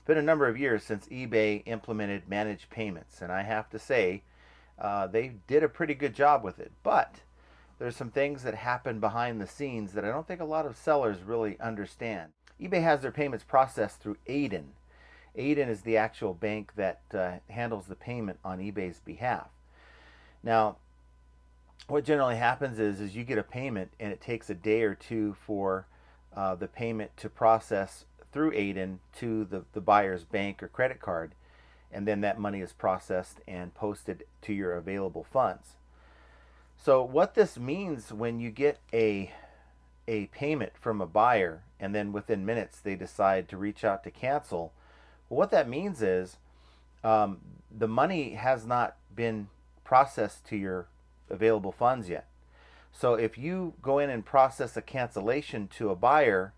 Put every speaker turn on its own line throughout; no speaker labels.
been a number of years since eBay implemented managed payments, and I have to say they did a pretty good job with it. But there's some things that happen behind the scenes that I don't think a lot of sellers really understand. eBay has their payments processed through Aiden. Aiden is the actual bank that handles the payment on eBay's behalf. Now, what generally happens is you get a payment and it takes a day or two for the payment to process through Aiden to the buyer's bank or credit card, and then that money is processed and posted to your available funds. So what this means when you get a payment from a buyer and then within minutes they decide to reach out to cancel, well, what that means is the money has not been processed to your available funds yet. So if you go in and process a cancellation to a buyer,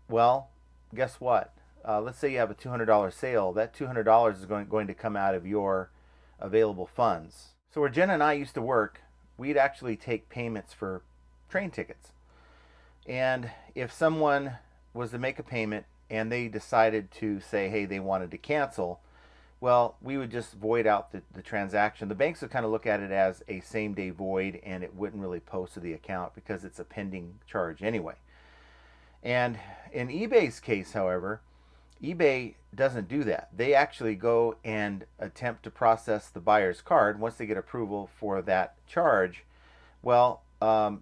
well, guess what? Let's say you have a $200 sale. That $200 is going to come out of your available funds. So where Jen and I used to work, we'd actually take payments for train tickets. And if someone was to make a payment and they decided to say, hey, they wanted to cancel, well, we would just void out the transaction. The banks would kind of look at it as a same-day void, and it wouldn't really post to the account because it's a pending charge anyway. And in eBay's case, however, eBay doesn't do that. They actually go and attempt to process the buyer's card. Once they get approval for that charge, well,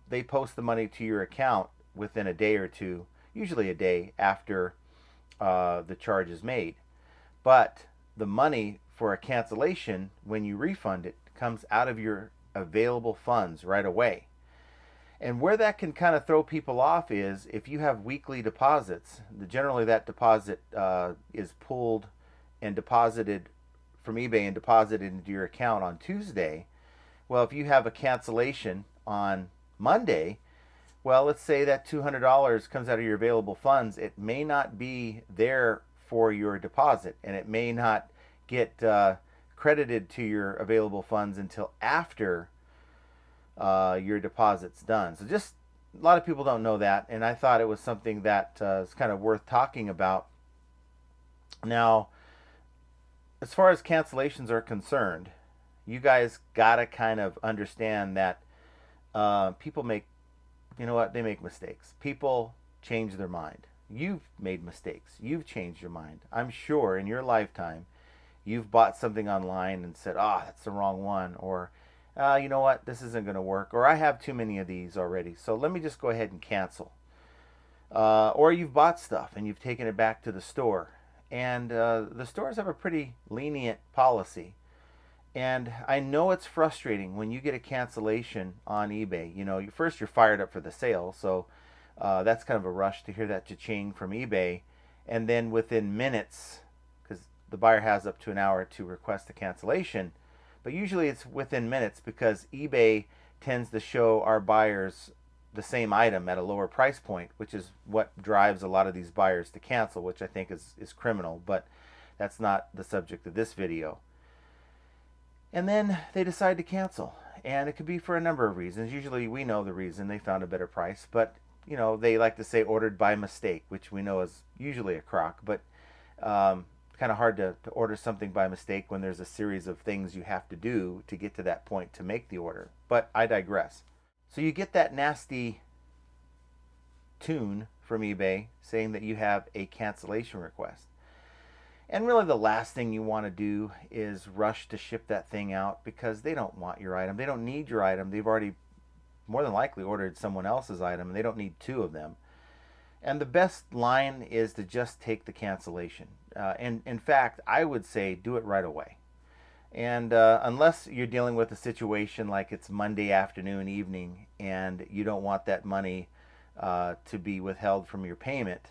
they post the money to your account within a day or two, usually a day after the charge is made. But the money for a cancellation, when you refund it, comes out of your available funds right away. And where that can kind of throw people off is if you have weekly deposits. Generally that deposit is pulled and deposited from eBay and deposited into your account on Tuesday. Well, if you have a cancellation on Monday, well, let's say that $200 comes out of your available funds. It may not be there for your deposit, and it may not get credited to your available funds until after your deposit's done. So just a lot of people don't know that, and I thought it was something that is kind of worth talking about. Now, as far as cancellations are concerned, you guys gotta kind of understand that people make, you know what, they make mistakes. People change their mind. You've made mistakes. You've changed your mind. I'm sure in your lifetime you've bought something online and said, oh, that's the wrong one, or you know what, this isn't going to work, or I have too many of these already, so let me just go ahead and cancel. Or you've bought stuff and you've taken it back to the store, and the stores have a pretty lenient policy. And I know it's frustrating when you get a cancellation on eBay. You know, first you're fired up for the sale, so that's kind of a rush to hear that cha-ching from eBay. And then within minutes, because the buyer has up to an hour to request a cancellation, but usually it's within minutes because eBay tends to show our buyers the same item at a lower price point, which is what drives a lot of these buyers to cancel, which I think is criminal, but that's not the subject of this video. And then they decide to cancel, and it could be for a number of reasons. Usually we know the reason. They found a better price, but you know, they like to say ordered by mistake, which we know is usually a crock, but kind of hard to order something by mistake when there's a series of things you have to do to get to that point to make the order. But I digress. So you get that nasty tune from eBay saying that you have a cancellation request. And really the last thing you want to do is rush to ship that thing out because they don't want your item. They don't need your item. They've already more than likely ordered someone else's item, and they don't need two of them. And the best line is to just take the cancellation. And in fact, I would say do it right away. And unless you're dealing with a situation like it's Monday afternoon, evening, and you don't want that money to be withheld from your payment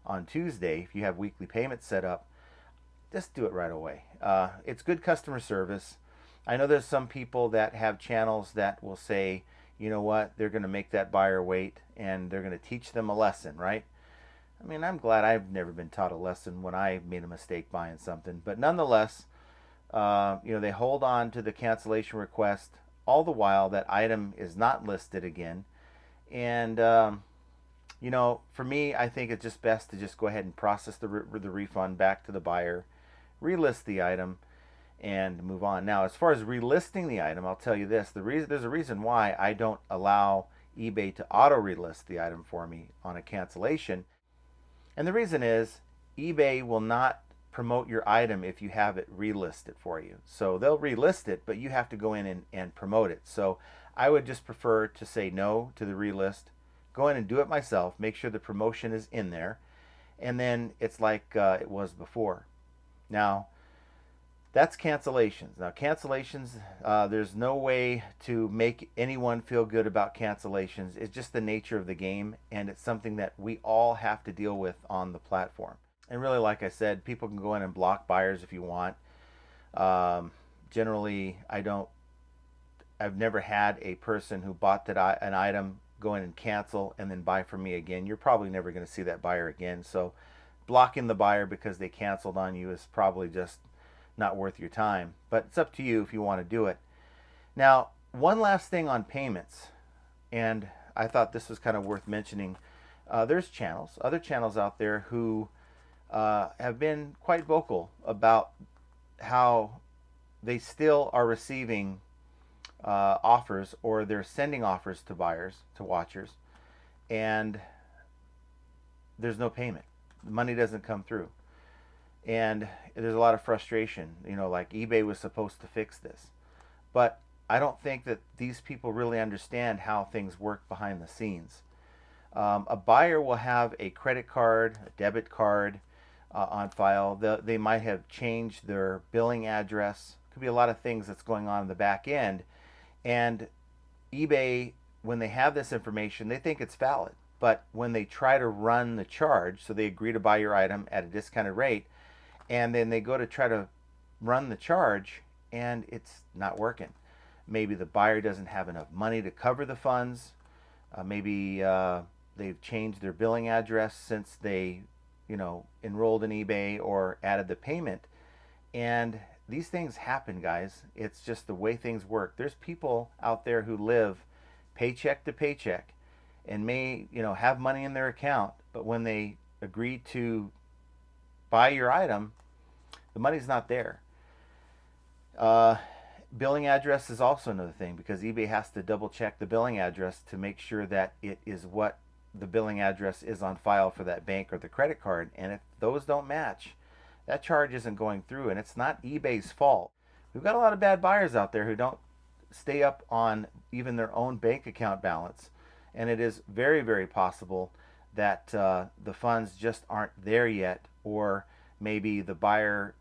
on Tuesday, if you have weekly payments set up, just do it right away. It's good customer service. I know there's some people that have channels that will say, you know what, they're going to make that buyer wait and they're going to teach them a lesson, right? I mean, I'm glad I've never been taught a lesson when I made a mistake buying something. But nonetheless, you know, they hold on to the cancellation request all the while that item is not listed again. And For me, I think it's just best to just go ahead and process the refund back to the buyer, relist the item, and move on. Now, as far as relisting the item, I'll tell you this: there's a reason why I don't allow eBay to auto relist the item for me on a cancellation, and the reason is eBay will not promote your item if you have it relisted for you. So they'll relist it, but you have to go in and promote it. So I would just prefer to say no to the relist, go in and do it myself, make sure the promotion is in there, and then it's like it was before. Now, that's cancellations. Now, cancellations, there's no way to make anyone feel good about cancellations. It's just the nature of the game, and it's something that we all have to deal with on the platform. And really, like I said, people can go in and block buyers if you want. Generally, I've never had a person who bought an item go in and cancel and then buy from me again. You're probably never going to see that buyer again. So blocking the buyer because they canceled on you is probably just not worth your time. But it's up to you if you want to do it. Now, one last thing on payments, and I thought this was kind of worth mentioning. There's other channels out there who have been quite vocal about how they still are receiving offers, or they're sending offers to buyers, to watchers, and there's no payment. The money doesn't come through. And there's a lot of frustration, like eBay was supposed to fix this. But I don't think that these people really understand how things work behind the scenes. A buyer will have a credit card, a debit card on file. They might have changed their billing address. Could be a lot of things that's going on in the back end. And eBay, when they have this information, they think it's valid. But when they try to run the charge, so they agree to buy your item at a discounted rate, and then they go to try to run the charge, and it's not working. Maybe the buyer doesn't have enough money to cover the funds. Maybe they've changed their billing address since they, enrolled in eBay or added the payment. And these things happen, guys. It's just the way things work. There's people out there who live paycheck to paycheck and may, have money in their account, but when they agree to buy your item, the money's not there. Billing address is also another thing, because eBay has to double check the billing address to make sure that it is what the billing address is on file for that bank or the credit card. And if those don't match, that charge isn't going through, and it's not eBay's fault. We've got a lot of bad buyers out there who don't stay up on even their own bank account balance, and it is very, very possible that the funds just aren't there yet, or maybe the buyer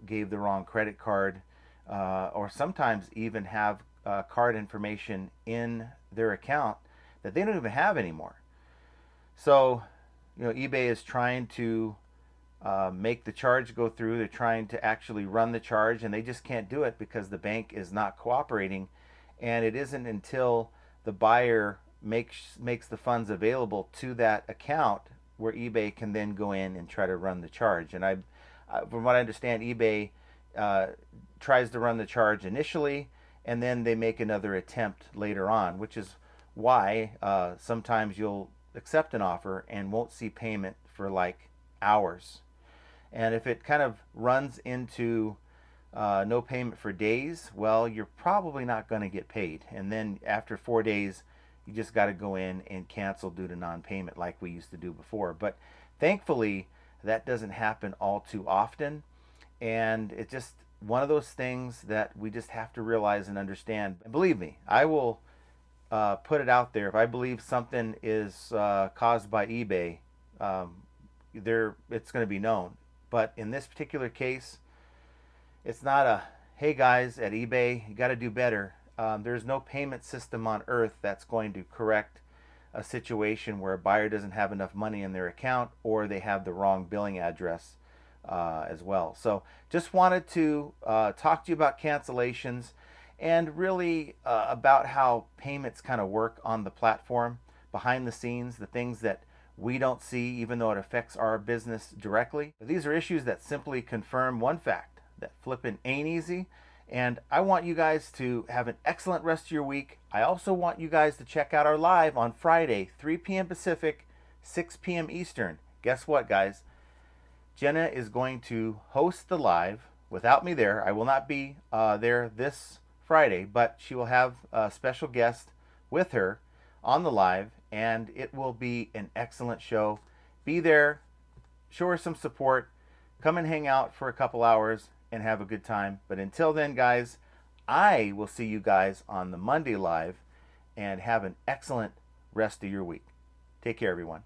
gave the wrong credit card, or sometimes even have card information in their account that they don't even have anymore. So eBay is trying to make the charge go through. They're trying to actually run the charge, and they just can't do it because the bank is not cooperating. And it isn't until the buyer makes the funds available to that account where eBay can then go in and try to run the charge. And from what I understand, eBay tries to run the charge initially, and then they make another attempt later on, which is why sometimes you'll accept an offer and won't see payment for like hours. And if it kind of runs into no payment for days, well, you're probably not going to get paid. And then after 4 days, you just got to go in and cancel due to non-payment like we used to do before. But thankfully, that doesn't happen all too often. And it's just one of those things that we just have to realize and understand. And believe me, I will put it out there. If I believe something is caused by eBay, it's going to be known. But in this particular case, it's not a, hey guys at eBay, you got to do better. There's no payment system on earth that's going to correct a situation where a buyer doesn't have enough money in their account, or they have the wrong billing address as well. So just wanted to talk to you about cancellations, and really about how payments kind of work on the platform behind the scenes, the things that we don't see even though it affects our business directly. But these are issues that simply confirm one fact, that flipping ain't easy, And I want you guys to have an excellent rest of your week. I also want you guys to check out our live on Friday, 3 p.m. Pacific, 6 p.m. Eastern. Guess what, guys? Jenna is going to host the live without me there. I will not be there this Friday, but she will have a special guest with her on the live, and it will be an excellent show. Be there, show her some support, come and hang out for a couple hours and have a good time. But until then, guys, I will see you guys on the Monday live, and have an excellent rest of your week. Take care, everyone.